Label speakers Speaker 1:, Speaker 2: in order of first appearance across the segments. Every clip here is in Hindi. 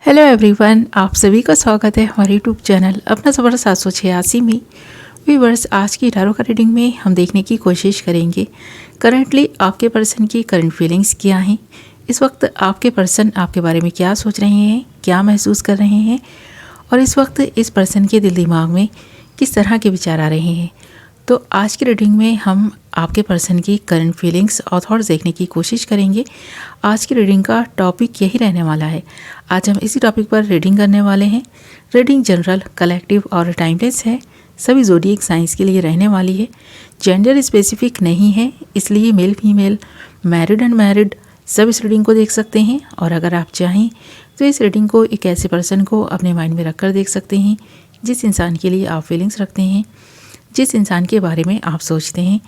Speaker 1: हेलो एवरीवन, आप सभी का स्वागत है हमारे यूट्यूब चैनल अपना सफ़र 786 में। व्यूअर्स, आज की टैरो का रीडिंग में हम देखने की कोशिश करेंगे करंटली आपके पर्सन की करंट फीलिंग्स क्या हैं। इस वक्त आपके पर्सन आपके बारे में क्या सोच रहे हैं, क्या महसूस कर रहे हैं और इस वक्त इस पर्सन के दिल दिमाग में किस तरह के विचार आ रहे हैं। तो आज की रीडिंग में हम आपके पर्सन की करंट फीलिंग्स और थॉट्स देखने की कोशिश करेंगे। आज की रीडिंग का टॉपिक यही रहने वाला है। आज हम इसी टॉपिक पर रीडिंग करने वाले हैं। रीडिंग जनरल, कलेक्टिव और टाइमलेस है। सभी ज़ोडिएक साइंस के लिए रहने वाली है। जेंडर स्पेसिफिक नहीं है, इसलिए मेल फीमेल, मैरिड अनमैरिड सब इस रीडिंग को देख सकते हैं। और अगर आप चाहें तो इस रीडिंग को एक ऐसे पर्सन को अपने माइंड में रखकर देख सकते हैं जिस इंसान के लिए आप फीलिंग्स रखते हैं, जिस इंसान के बारे में आप सोचते हैं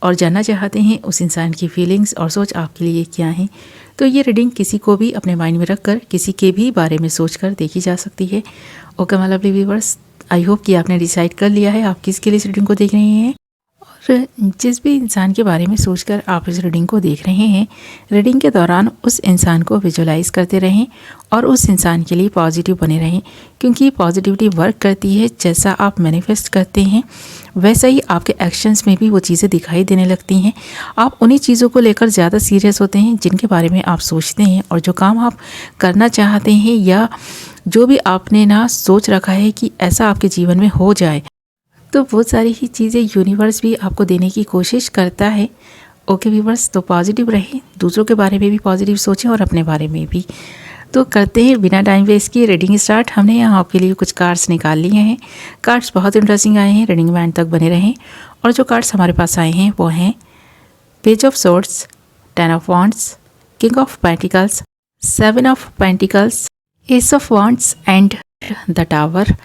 Speaker 1: और जानना चाहते हैं उस इंसान की फीलिंग्स और सोच आपके लिए क्या है। तो ये रीडिंग किसी को भी अपने माइंड में रखकर किसी के भी बारे में सोचकर देखी जा सकती है। Okay my lovely viewers, I hope कि आपने डिसाइड कर लिया है आप किसके लिए इस रीडिंग को देख रहे हैं। और जिस भी इंसान के बारे में सोचकर आप इस रीडिंग को देख रहे हैं, रीडिंग के दौरान उस इंसान को विजुलाइज करते रहें और उस इंसान के लिए पॉजिटिव बने रहें, क्योंकि पॉजिटिविटी वर्क करती है। जैसा आप मैनिफेस्ट करते हैं वैसा ही आपके एक्शंस में भी वो चीज़ें दिखाई देने लगती हैं। आप उन्हीं चीज़ों को लेकर ज़्यादा सीरियस होते हैं जिनके बारे में आप सोचते हैं, और जो काम आप करना चाहते हैं या जो भी आपने ना सोच रखा है कि ऐसा आपके जीवन में हो जाए, तो वो सारी ही चीज़ें यूनिवर्स भी आपको देने की कोशिश करता है। ओके व्यूअर्स, तो पॉजिटिव रहें, दूसरों के बारे में भी पॉजिटिव सोचें और अपने बारे में भी। तो करते हैं बिना टाइम वेस्ट किए रीडिंग स्टार्ट। हमने यहाँ आपके लिए कुछ कार्ड्स निकाल लिए हैं। कार्ड्स बहुत इंटरेस्टिंग आए हैं, रीडिंग में एंड तक बने रहें। और जो कार्ड्स हमारे पास आए हैं वो हैं page of swords, 10 of wands, king of pentacles, 7 of pentacles, S of wands and the tower.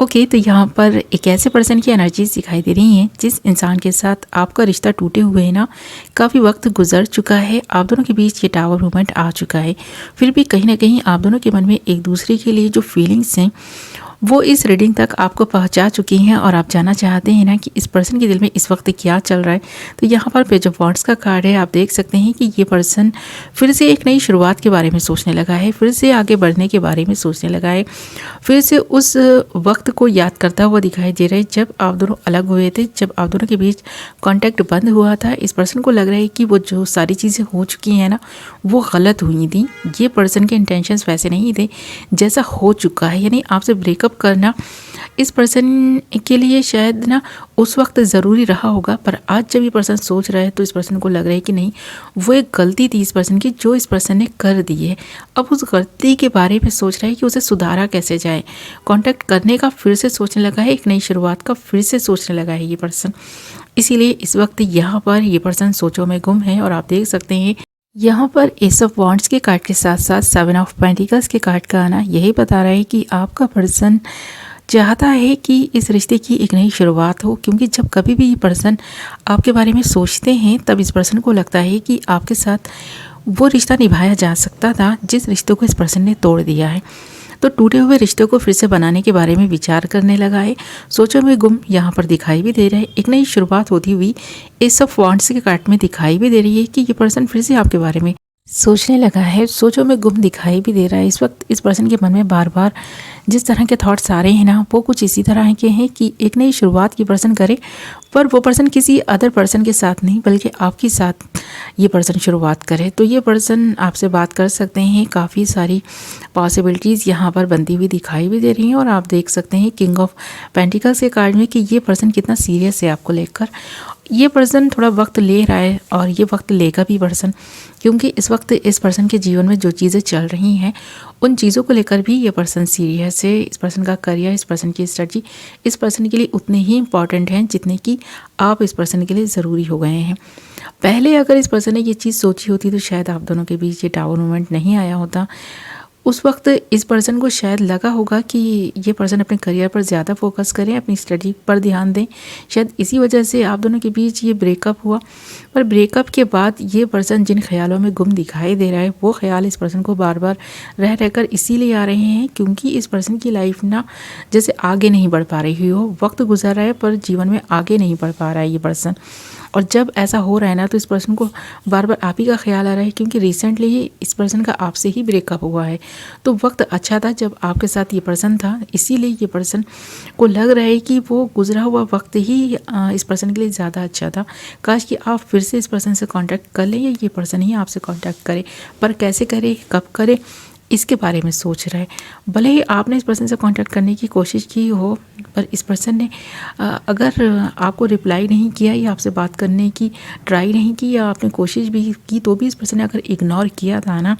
Speaker 1: Okay, तो यहाँ पर एक ऐसे पर्सन की एनर्जीज दिखाई दे रही हैं जिस इंसान के साथ आपका रिश्ता टूटे हुए है ना, काफ़ी वक्त गुजर चुका है, आप दोनों के बीच ये टावर मूवमेंट आ चुका है। फिर भी कहीं ना कहीं आप दोनों के मन में एक दूसरे के लिए जो फीलिंग्स हैं वो इस रीडिंग तक आपको पहुंचा चुकी हैं और आप जानना चाहते हैं ना कि इस पर्सन के दिल में इस वक्त क्या चल रहा है। तो यहाँ पर पेज ऑफ वॉन्ड्स का कार्ड है। आप देख सकते हैं कि ये पर्सन फिर से एक नई शुरुआत के बारे में सोचने लगा है, फिर से आगे बढ़ने के बारे में सोचने लगा है, फिर से उस वक्त को याद करता हुआ दिखाई दे रहा है जब आप दोनों अलग हुए थे, जब आप दोनों के बीच कॉन्टैक्ट बंद हुआ था। इस पर्सन को लग रहा है कि वो जो सारी चीज़ें हो चुकी हैं ना वो गलत हुई थी। ये पर्सन के इंटेंशंस वैसे नहीं थे जैसा हो चुका है, यानी आपसे ब्रेकअप करना इस पर्सन के लिए शायद ना उस वक्त ज़रूरी रहा होगा, पर आज जब ये पर्सन सोच रहा है तो इस पर्सन को लग रहा है कि नहीं, वो एक गलती थी इस पर्सन की जो इस पर्सन ने कर दी है। अब उस गलती के बारे में सोच रहा है कि उसे सुधारा कैसे जाए। कांटेक्ट करने का फिर से सोचने लगा है, एक नई शुरुआत का फिर से सोचने लगा है ये पर्सन। इसीलिए इस वक्त यहाँ पर ये पर्सन सोचों में गुम है। और आप देख सकते हैं यहाँ पर एस ऑफ वॉन्ड्स के कार्ड के साथ साथ 7 ऑफ पेंटिकल्स के कार्ड का आना यही बता रहा है कि आपका पर्सन चाहता है कि इस रिश्ते की एक नई शुरुआत हो, क्योंकि जब कभी भी ये पर्सन आपके बारे में सोचते हैं तब इस पर्सन को लगता है कि आपके साथ वो रिश्ता निभाया जा सकता था जिस रिश्ते को इस पर्सन ने तोड़ दिया है। तो टूटे हुए रिश्ते को फिर से बनाने के बारे में विचार करने लगा है, सोचों में गुम यहाँ पर दिखाई भी दे रहा है। एक नई शुरुआत होती हुई एस ऑफ वॉन्ड्स के कार्ड में दिखाई भी दे रही है कि ये पर्सन फिर से आपके बारे में सोचने लगा है, सोचों में गुम दिखाई भी दे रहा है। इस वक्त इस पर्सन के मन में बार बार जिस तरह के थॉट्स आ रहे हैं ना वो कुछ इसी तरह के हैं कि एक नई शुरुआत ये पर्सन करे, पर वो पर्सन किसी अदर पर्सन के साथ नहीं बल्कि आपके साथ ये पर्सन शुरुआत करे। तो ये पर्सन आपसे बात कर सकते हैं, काफ़ी सारी पॉसिबिलिटीज़ यहाँ पर बनती हुई दिखाई भी दे रही हैं। और आप देख सकते हैं किंग ऑफ पेंटिकल्स के कार्ड में कि ये पर्सन कितना सीरियस है आपको लेकर। ये पर्सन थोड़ा वक्त ले रहा है और ये वक्त लेगा भी पर्सन, क्योंकि इस वक्त इस पर्सन के जीवन में जो चीज़ें चल रही हैं उन चीज़ों को लेकर भी ये पर्सन सीरियस है। इस पर्सन का करियर, इस पर्सन की स्ट्रेटजी इस पर्सन के लिए उतने ही इंपॉर्टेंट हैं जितने कि आप इस पर्सन के लिए ज़रूरी हो गए हैं। पहले अगर इस पर्सन ने ये चीज़ सोची होती तो शायद आप दोनों के बीच ये टावर मूवमेंट नहीं आया होता। उस वक्त इस पर्सन को शायद लगा होगा कि ये पर्सन अपने करियर पर ज़्यादा फोकस करें, अपनी स्टडी पर ध्यान दें। शायद इसी वजह से आप दोनों के बीच ये ब्रेकअप हुआ। पर ब्रेकअप के बाद ये पर्सन जिन ख्यालों में गुम दिखाई दे रहा है वो ख्याल इस पर्सन को बार बार रहकर इसीलिए आ रहे हैं क्योंकि इस पर्सन की लाइफ ना जैसे आगे नहीं बढ़ पा रही हो। वक्त गुजर रहा है पर जीवन में आगे नहीं बढ़ पा रहा है ये पर्सन। और जब ऐसा हो रहा है ना तो इस पर्सन को बार बार आप ही का ख्याल आ रहा है, क्योंकि रिसेंटली ही इस पर्सन का आपसे ही ब्रेकअप हुआ है। तो वक्त अच्छा था जब आपके साथ ये पर्सन था, इसीलिए ये पर्सन को लग रहा है कि वो गुजरा हुआ वक्त ही इस पर्सन के लिए ज़्यादा अच्छा था। काश कि आप फिर से इस पर्सन से कांटेक्ट कर लें या ये पर्सन ही आपसे कांटेक्ट करे, पर कैसे करे, कब करे, इसके बारे में सोच रहा है। भले ही आपने इस पर्सन से कांटेक्ट करने की कोशिश की हो, पर इस पर्सन ने अगर आपको रिप्लाई नहीं किया या आपसे बात करने की ट्राई नहीं की या आपने कोशिश भी की तो भी इस पर्सन ने अगर इग्नोर किया था ना,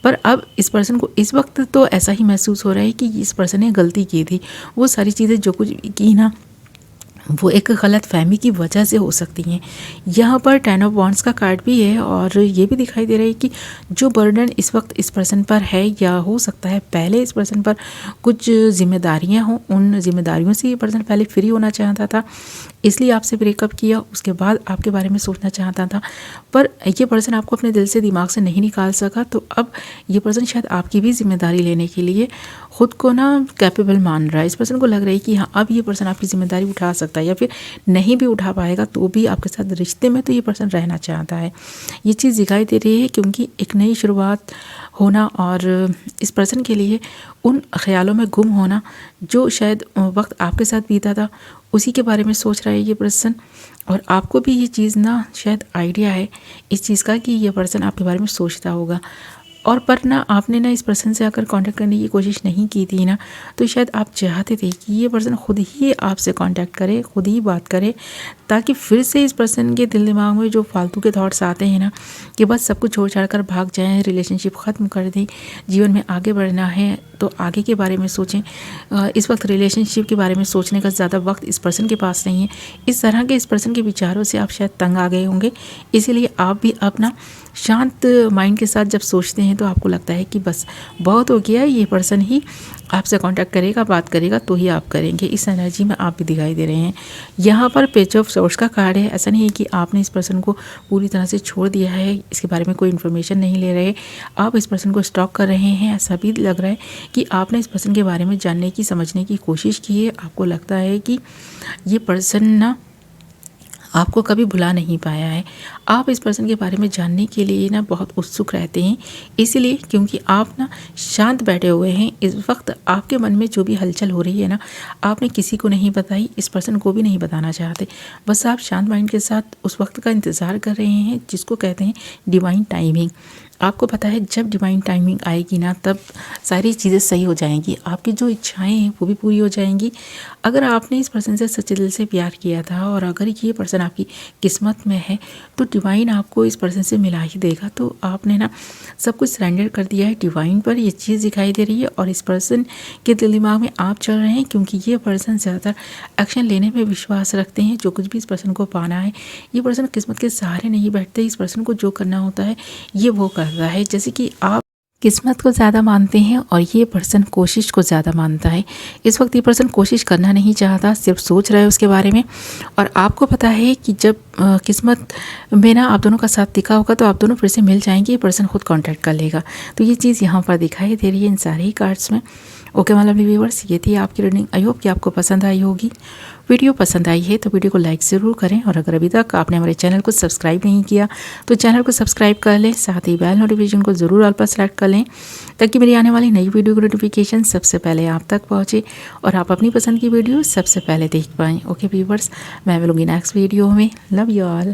Speaker 1: पर अब इस पर्सन को इस वक्त तो ऐसा ही महसूस हो रहा है कि इस पर्सन ने गलती की थी। वो सारी चीज़ें जो कुछ की ना, वो एक गलत फहमी की वजह से हो सकती हैं। यहाँ पर 10 ऑफ वॉन्ड्स का कार्ड भी है और ये भी दिखाई दे रहा है कि जो बर्डन इस वक्त इस पर्सन पर है, या हो सकता है पहले इस पर्सन पर कुछ जिम्मेदारियाँ हों, उन जिम्मेदारियों से ये पर्सन पहले फ्री होना चाहता था, इसलिए आपसे ब्रेकअप किया, उसके बाद आपके बारे में सोचना चाहता था, पर ये पर्सन आपको अपने दिल से, दिमाग से नहीं निकाल सका। तो अब ये पर्सन शायद आपकी भी जिम्मेदारी लेने के लिए खुद को ना कैपेबल मान रहा है। इस पर्सन को लग रहा है कि हाँ, अब ये पर्सन आपकी जिम्मेदारी उठा सकता है, या फिर नहीं भी उठा पाएगा तो भी आपके साथ रिश्ते में तो ये पर्सन रहना चाहता है। ये चीज़ दिखाई दे रही है, क्योंकि एक नई शुरुआत होना और इस पर्सन के लिए उन ख्यालों में गुम होना जो शायद वक्त आपके साथ बीता था, उसी के बारे में सोच रहा है ये पर्सन। और आपको भी ये चीज़ ना शायद आइडिया है इस चीज़ का कि ये पर्सन आपके बारे में सोचता होगा। और पर ना आपने ना इस पर्सन से अगर कांटेक्ट करने की कोशिश नहीं की थी ना, तो शायद आप चाहते थे कि ये पर्सन खुद ही आपसे कांटेक्ट करे, खुद ही बात करे, ताकि फिर से इस पर्सन के दिल दिमाग में जो फालतू के थॉट्स आते हैं ना कि बस सब कुछ छोड़ छाड़ कर भाग जाएं, रिलेशनशिप ख़त्म कर दें, जीवन में आगे बढ़ना है तो आगे के बारे में सोचें। इस वक्त रिलेशनशिप के बारे में सोचने का ज़्यादा वक्त इस पर्सन के पास नहीं है। इस तरह के इस पर्सन के विचारों से आप शायद तंग आ गए होंगे, इसीलिए आप भी अपना शांत माइंड के साथ जब सोचते हैं तो आपको लगता है कि बस बहुत हो गया, ये पर्सन ही आपसे कांटेक्ट करेगा, बात करेगा तो ही आप करेंगे। इस एनर्जी में आप भी दिखाई दे रहे हैं। यहाँ पर पेज ऑफ सोर्स का कार्ड है। ऐसा नहीं है कि आपने इस पर्सन को पूरी तरह से छोड़ दिया है, इसके बारे में कोई इन्फॉर्मेशन नहीं ले रहे, आप इस पर्सन को स्टॉक कर रहे हैं। ऐसा भी लग रहा है कि आपने इस पर्सन के बारे में जानने की, समझने की कोशिश की है। आपको लगता है कि ये पर्सन ना आपको कभी भुला नहीं पाया है। आप इस पर्सन के बारे में जानने के लिए ना बहुत उत्सुक रहते हैं, इसीलिए क्योंकि आप ना शांत बैठे हुए हैं। इस वक्त आपके मन में जो भी हलचल हो रही है ना, आपने किसी को नहीं बताई, इस पर्सन को भी नहीं बताना चाहते। बस आप शांत माइंड के साथ उस वक्त का इंतज़ार कर रहे हैं जिसको कहते हैं डिवाइन टाइमिंग। आपको पता है जब डिवाइन टाइमिंग आएगी ना, तब सारी चीज़ें सही हो जाएंगी, आपकी जो इच्छाएं हैं वो भी पूरी हो जाएंगी। अगर आपने इस पर्सन से सच्चे दिल से प्यार किया था और अगर ये पर्सन आपकी किस्मत में है, तो डिवाइन आपको इस पर्सन से मिला ही देगा। तो आपने ना सब कुछ सरेंडर कर दिया है डिवाइन पर, ये चीज़ दिखाई दे रही है। और इस पर्सन के दिल दिमाग में आप चल रहे हैं, क्योंकि ये पर्सन ज़्यादातर एक्शन लेने में विश्वास रखते हैं। जो कुछ भी इस पर्सन को पाना है, ये पर्सन किस्मत के सहारे नहीं बैठते। इस पर्सन को जो करना होता है ये वो करता है। जैसे कि आप किस्मत को ज़्यादा मानते हैं और ये पर्सन कोशिश को ज़्यादा मानता है। इस वक्त ये पर्सन कोशिश करना नहीं चाहता, सिर्फ सोच रहा है उसके बारे में। और आपको पता है कि जब किस्मत में ना आप दोनों का साथ दिखा होगा तो आप दोनों फिर से मिल जाएंगे, ये पर्सन खुद कांटेक्ट कर लेगा। तो ये चीज़ यहाँ पर दिखाई दे रही है इन सारे ही कार्ड्स में। ओके माय लवली व्यूअर्स, ये थी आपकी रीडिंग। आई होप कि आपको पसंद आई होगी। वीडियो पसंद आई है तो वीडियो को लाइक ज़रूर करें, और अगर अभी तक आपने हमारे चैनल को सब्सक्राइब नहीं किया तो चैनल को सब्सक्राइब कर लें, साथ ही बेल नोटिफिकेशन को ज़रूर ऑल पर सेलेक्ट कर लें, ताकि मेरी आने वाली नई वीडियो की नोटिफिकेशन सबसे पहले आप तक पहुँचे और आप अपनी पसंद की वीडियो सबसे पहले देख पाएँ। ओके व्यूअर्स, मैं मिलूंगी नेक्स्ट वीडियो में। Love you all.